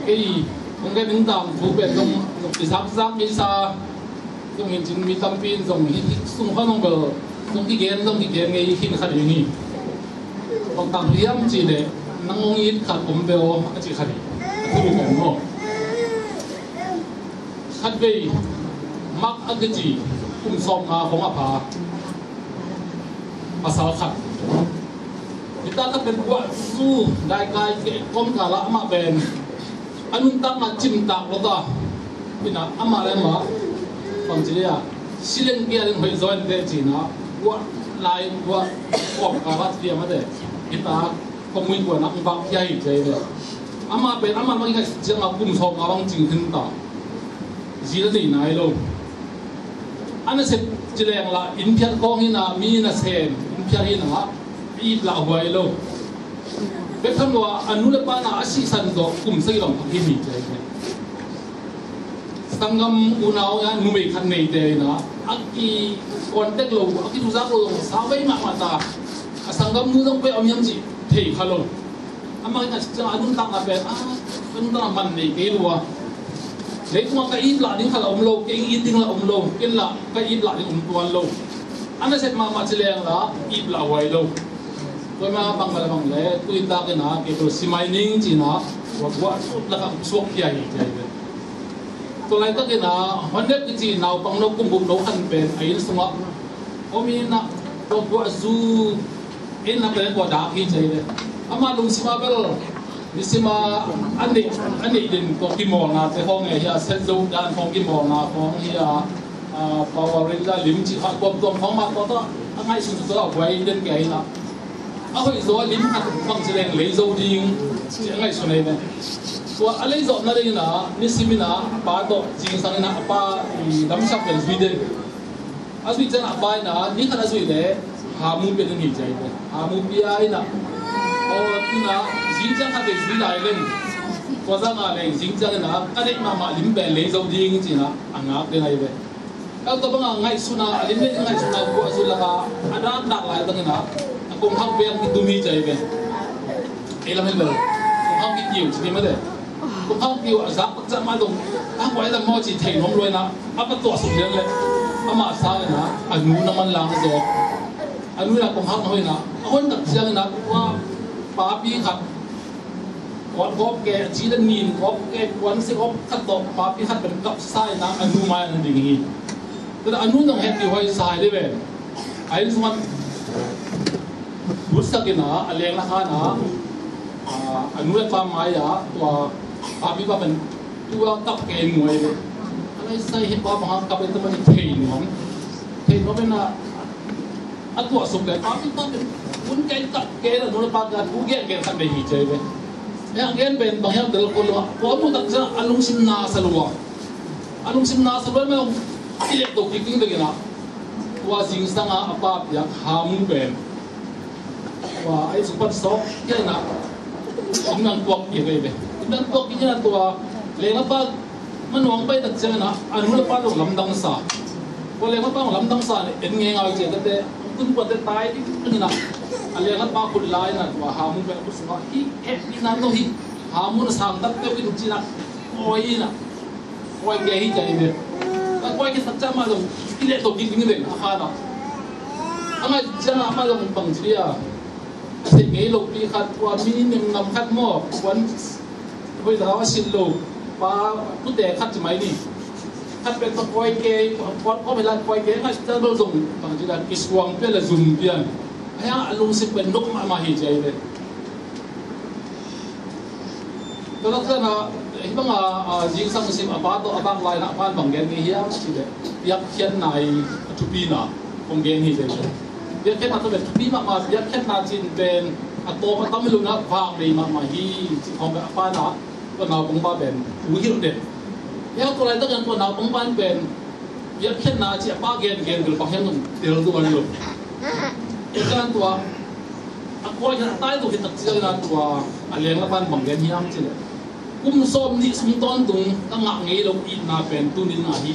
cái cái đứng tạm thú bên trong cái giáp cái xa trong hiện chính mi tâm pin trong xung quanh bờ trong cái gen ngay khi khát đi còn tạm hiếm chỉ để năng ít khát cũng bèo chỉ khát đi không được bèo nó khát về mắc ăn cái gì cũng xong à không apa asal khát kita kan berbuat su dai kai ke kom kala ama ben anun ta ma chim ta lo ta ina ama le ma pang chilia silen kia len hoi join de china wa lai wa kom kala dia ma de kita komui ko nak bang yai je de ama ben ama ma ngai jang a kum so ma bang jing hin ta ji le nei nai lo ana se chileng la in phiat kong hina mi na sen in phiat hina ít là hoài lâu, bây giờ nó anh nuôi ba na asi san do cùng xây lòng cái gì vậy? Sangam unau ya nuôi khăn này đây na, aki kontek lâu, aki tu giác lâu, sao vậy mà ta? Sangam nuôi dong pe om yam gì thì khalo, ama cái chẳng anh nuôi tang apa? Anh nuôi man này cái lúa, lấy cuma cái ít là những khalo om lâu, cái ít tiếng là om lâu, cái là cái ít là những tuan lâu, anh sẽ mà chileng là ít là hoài lâu. Tôi mà bằng lẽ tôi ta cái nào cái đồ xi măng nín chỉ nó và là cái suốt dài vậy tôi lại ta cái nào hoàn tất cái gì nào bằng nó cùng bụng nấu ăn bền ấy xong á ôm in na tôi qua du in là cái quả đá khi vậy ama lùng xi măng ni xi măng anh ấy đến có kim mòn na cái phong này ya set dấu đan phong kim mòn na phong ya power ra lim chỉ hạt quam tuồng phong mà có đó anh ấy sử dụng đó quay đến cái nào ahoi zo lim hat bang chileng lấy dấu ding ngai so nei ne so alei zo na dei na ni simina pa do jing sang na pa dam sak ben sweden azui chan abai na ni khana zui le ha mu pe ni jai ne ha mu pi ai na o tuna jing chang ha de zui lai len ko za nga le jing chang na ane ma lim ben lấy dấu ding chi na anga de nai be ka to bang ngai suna lim le ngai suna ko azul la ada dak lai tang na cùng học viên cái tụi mi chạy về, ấy là mấy lời, cùng học cái nhiều chỉ mà đấy, cùng học nhiều giá bất chấp mà đồng, học vậy là mọi chỉ thấy nó rồi na, áp bắt tọa sụp lênเลย, mà sao vậy na, anh nu nó làm rồi, anh nu là cùng học thôi na, hơn đặc trưng na, qua ba pi khát, còn góp cái chỉ là nhìn góp cái quán sẽ góp khát tọt ba pi khát bên cặp sai na, anh nu mai anh định gì, tức là anh nu đồng hết điều hay sai đấy về, anh nu bút sắc cái nào, anh là khá nào, anh nuôi farm mai à, và bà bị bà mình tua tập cái người đấy, anh ấy xây hết bà bằng cặp bên tâm mình thì nó bên là, anh tua sụp cái bà bị bà mình muốn cái tập cái là nó là bà cái cú cái thằng này gì chơi vậy, yang cái bên bằng yang từ con lo, có một đặc sản anh lung sim na salua mà cái lệ tục kinh cái nào, tua sinh sang à bà bị ham bên và ai support số cái nào cũng đang tuột như vậy đang tuột cái nào tuột lấy ngáp ba mình hoàng bay đặt chân nào anh muốn ba đồng làm đăng sa có lấy ngáp ba làm đăng sa này em nghe ngài chuyện đấy cũng có thể tai cái nào anh lấy ngáp ba cột lại nào và hamu bên cũng xuống hi hết đi nào đâu hi hamu nó sang đặt cái chuyện nào oi cái hi chạy đi anh oi cái sắc chả mà đồng cái lệ tục kinh cái ha nào anh ấy chân mà đồng bằng gì à thì nghĩ lục đi khát qua minimum năm khát mò quán bây giờ nó xin lục và cứ để khát chỉ mấy đi khát bên tập quay kê quán có phải là quay kê hay ta đâu dùng bằng chỉ là cái quang bên là dùng tiền hay là lùng xin bên lúc mà hiểu chơi đấy tôi nói rằng là hiện bằng là riêng sang xin ở ba tổ bang lại là ban bằng gen gì á chỉ để việc hiện này chụp pin à bằng gen gì đấy việc kết hợp với bí mật việc kết hợp trên bên tổ hợp tâm luôn á vàng đi mà hi không phải pha nó còn nào cũng ba bên cú hiểu được nếu tôi lại tất cả còn nào cũng ba bên việc kết hợp chỉ ba gen được bằng hiện đều được bao nhiêu cái cái tua coi cái tay tôi thì thật sự là tua liền là ban bằng gen hiếm chứ cũng xôm đi xung toàn tung các ngã nghĩ đâu ít na bên tu nín na hi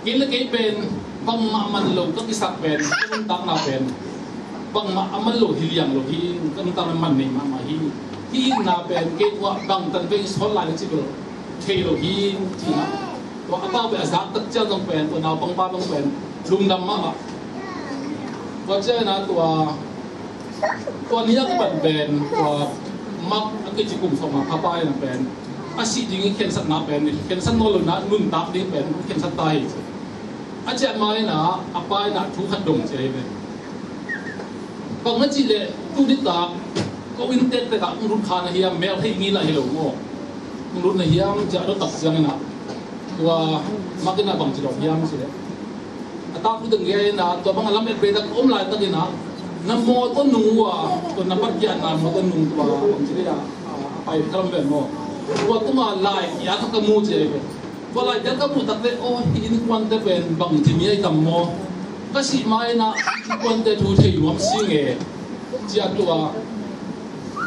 cái là cái bên bang ma man lo các cái sắc bên cái tăng na bên bang ma man lo hiliang lo hi cái tăng man này mà hi hi na pen ke wa bang tan ve sol la chi ko thei lo hi chi na to apa be azak tak cha dong pen to na pang pa dong pen lum dam ma ko che na to ni ya ban ben to mak ke chi kum so ma pa pa na pen asi ding ken sat na pen ken san no lo na nun tap ding pen ken sat tai a che mai na apa na thu khat dong che be bang chi le tu ni ta có in tết tại các rút khá là hiếm mèo thấy nghĩ là hiểu ngô rút này hiếm chả nó tập riêng nè và mắc cái nào bằng chỉ đọc hiếm gì đấy ta cũng từng nghe là tôi bằng làm việc ta ôm lại ta cái nào nằm mò tôi nung à tôi nằm bắt giàn nằm mò tôi nung tôi bằng chỉ là phải làm việc mò và tôi mà lại giá các cái mua gì vậy và lại giá các mua tập đấy ôi ini quan tới bên bằng chỉ mấy tầm mò cái gì mai na quan tới thu thì mà xí nghề chỉ tôi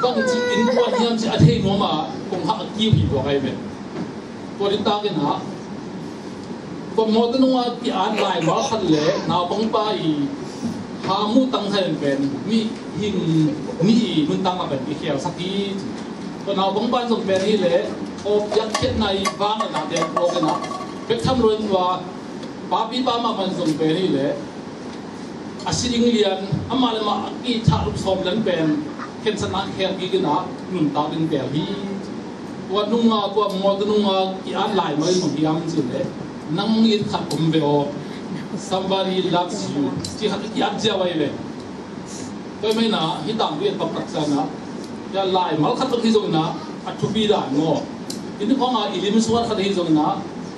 bang chỉ in quan hiểm chỉ thấy nó mà cũng học kêu hiểu vào cái về, còn đi ta cái nào, còn một cái nó bị ăn lại mà khăn lệ, nào bang bay, hà mu tăng hayเป็นมีหิงมีมันtăng làเป็นcái kiểu sắc kỹ, còn nào bang bay dùngเป็นนี่เลยโอ้ยัดเข็นในบ้านน่ะเด็กโอ้กันนะเป็นทำรวยว่าป้าพี่ป้ามามันdùngเป็นนี่เลยอาศิริงเลียนอามาเลยมาอีชาลุกสมเล่นเป็นเข็นสนะแค่กี่กันนะนุ่นตาเป็นแบบนี้ว่านุ่งว่าหมดนุ่งอีอันหลายไม่ของที่ยามสิเลยนั่งยินขัดผมเบล somebody loves you ที่ขัดอีอันเจ้าไว้เลยก็ไม่นะที่ต่างเรียนปรับษานะจะหลายมาขัดตรงที่ตรงนะอัดทุบีด่านงอทีนี้ของอีลิมสวนขัดที่ตรงนะ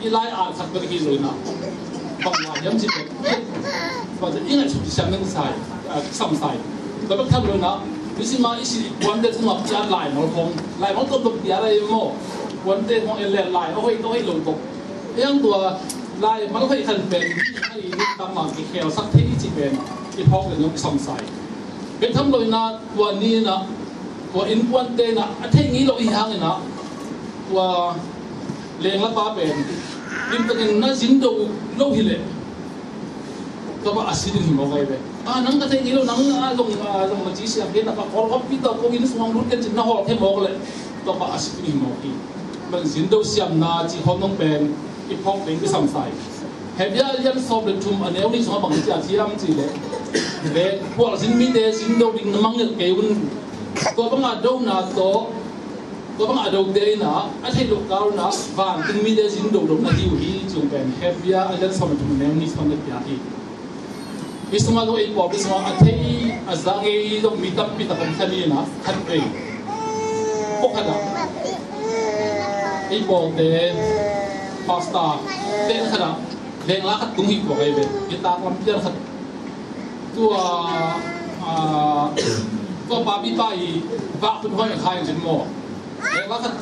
อีไล่อ่านขัดไปที่ตรงนะบางวันย้ำสิเป็นว่าจะยังไงชุดที่ฉันนั่งใส่ซ้ำใส่แต่บางท่านเลยนะวิสิมาอิสิวันเด็กสมัครยาหลายหมอคงหลายหมอต้นตกยาอะไรมั่ววันเด็กของเอเลนหลายเอาให้ลงตกยังตัวหลายมันก็ให้ขันเป็นให้ตามมาที่เขียวสักที่ที่เป็นที่พอกเลยน้องซ้ำใส่เป็นทั้งเลยนะวันนี้นะว่าอินวันเดนะอันที่นี้เราอีกครั้งเลยนะว่าเลี้ยงละป้าเป็นอินตัวเองน่าจินดูโลหิเลก็ว่าอาศิริหิมเอาไว้เลยนั่งก็เที่ยวนั่งลงมาจีเสียเห็นนะครับพอเขาพิจารณาพวกนี้สมองรุ่นกันจินน่าหอบเทมอกเลยก็ว่าอาศิริหิมเอาอีกมันจินดูเสียมนาจีเขาต้องเป็นอีพอกเป็นก็ซ้ำใส่เห็นยายันสอบเลยทุ่มอันนี้วันนี้สมองบังจีอาที่รำจีเลยเลยพวกจินมีเดจินดูดิ่งน้ำมันเกลือก็บังอาดูนาโตก็บังอาดูเดนะอันที่ลูกเขานะบ้านจินมีเดจินดูดนาที่อยู่ที่จุงเป็นเห็นยายันสอบเลยทุ่มอันนี้วันนี้สมองเลยที่Isma do ipo isma athei azange do mitap kan thalina khanpe okada ipo de pasta ten khada leng la khat tung hi ko kai be kita kam pian khat tua ko pa bi pai ba phun hoi khai jin mo leng la khat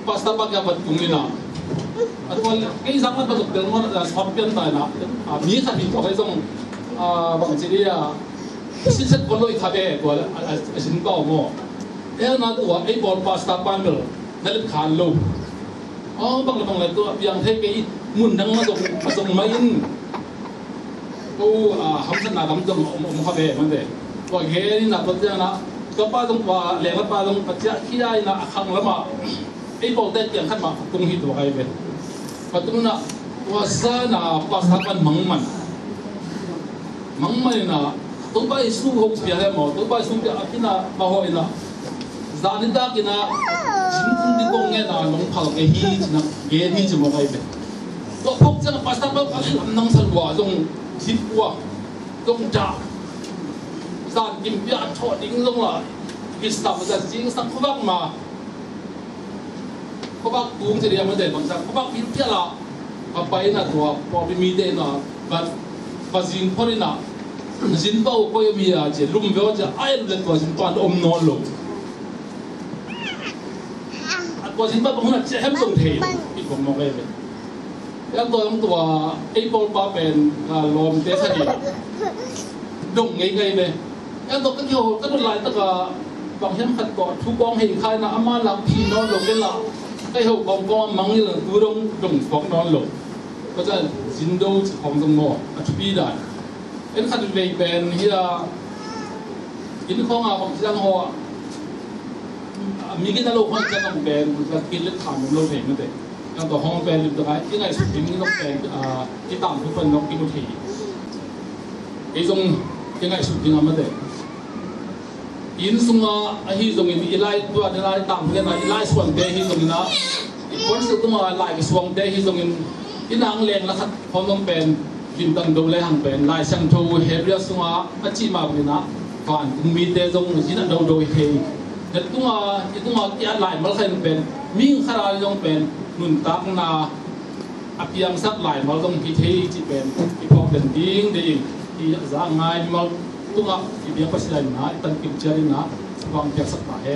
pasta ba ga bat tung ina atau cái zaman betul betul mana sampai entah nak, misalnya itu kalau itu bang jadi ya, sisa kalau itu ada, kalau asin kau mau, nak tu wah, ball pasta panel, nak kan lo, bang itu yang hei mundang masuk main, hamsan nak hamsan mau apa mana, wah gini nak betul nak, kepada tu wah lewat pada tu pecah kira nak akang lama, ball tu yang kan mak tung hidup kayak be. Patungna wasana pasapan mangman na tuba isu hok biya mo tuba isu biya akina baho ina zanida kina jinfun di kongge na nong phal ke hi na ge ni jmo kai be to phok chana pasapan akin nang salwa jong jipwa jong ja zan kim biya tho ding long la istam za jing sang khobak maเขาบอกตุ้งจะเรียนมาเด็กบางสักเขาบอกพิจารณาไปนะตัวพอไปมีเดนะบัดจินพอดีนะจินเป้าก็ยังมีอาจจะลุ่มเวลจะไอ้เรื่องตัวจินปานอมนอนลงตัวจินเป้าบางคนจะแฮมส่งเทอีกผมมองไปเป็นแล้วตัวไอ้บอลปาเป็นลมเตะสนิทดงไงเลยแล้วตัวก็เที่ยวก็โดนไล่ตั้งแต่บางเช่นขัดกอดทุกกองเห็นใครนะอามาหลังพีนอนลงกันละไอ้หัวกองกองมังนี่เลยกูต้องฟ้องนอนหลบก็จะจินโดของตรงโม่ชุบีได้เอ็นขัดเวกเป็นเฮียอินของบางทีเราหัว มีกินเราคนจะต้องเป็นการกินเลือดขาวเราเห็นนั่นเองอย่างตัวห้องเป็นหรือตัวอะไรยังไงสุดที่นี่ต้องเป็นที่ต่ำทุกคนต้องกินทุกทีไอ้ตรงยังไงสุดที่นั่นมันเองอินสุงอ่ะที่ตรงนี้ไล่ตัวไล่ต่ำกันนะไล่ส่วนเดียที่ตรงนี้นะคนสุดตัวไล่กับส่วนเดียที่ตรงนี้ที่นางเลี้ยงแล้วครับพร้อมต้องเป็นบินตังดูแลหังเป็นไล่ช่างทูเฮเรียสุงอ่ะจีมาเป็นนะก่อนมีเดซงที่นั่นดูเฮแต่ตัวที่อะไรมันใครเป็นมิ่งขราลงเป็นนุนตักนาอภิยังสักหลายมันต้องพิธีที่เป็นที่พอเป็นดิ้งที่จะง่ายมันตัวที่เบี้ยภาษาหน้าตั้งกิจจารีนะวางเพียงสักหลาย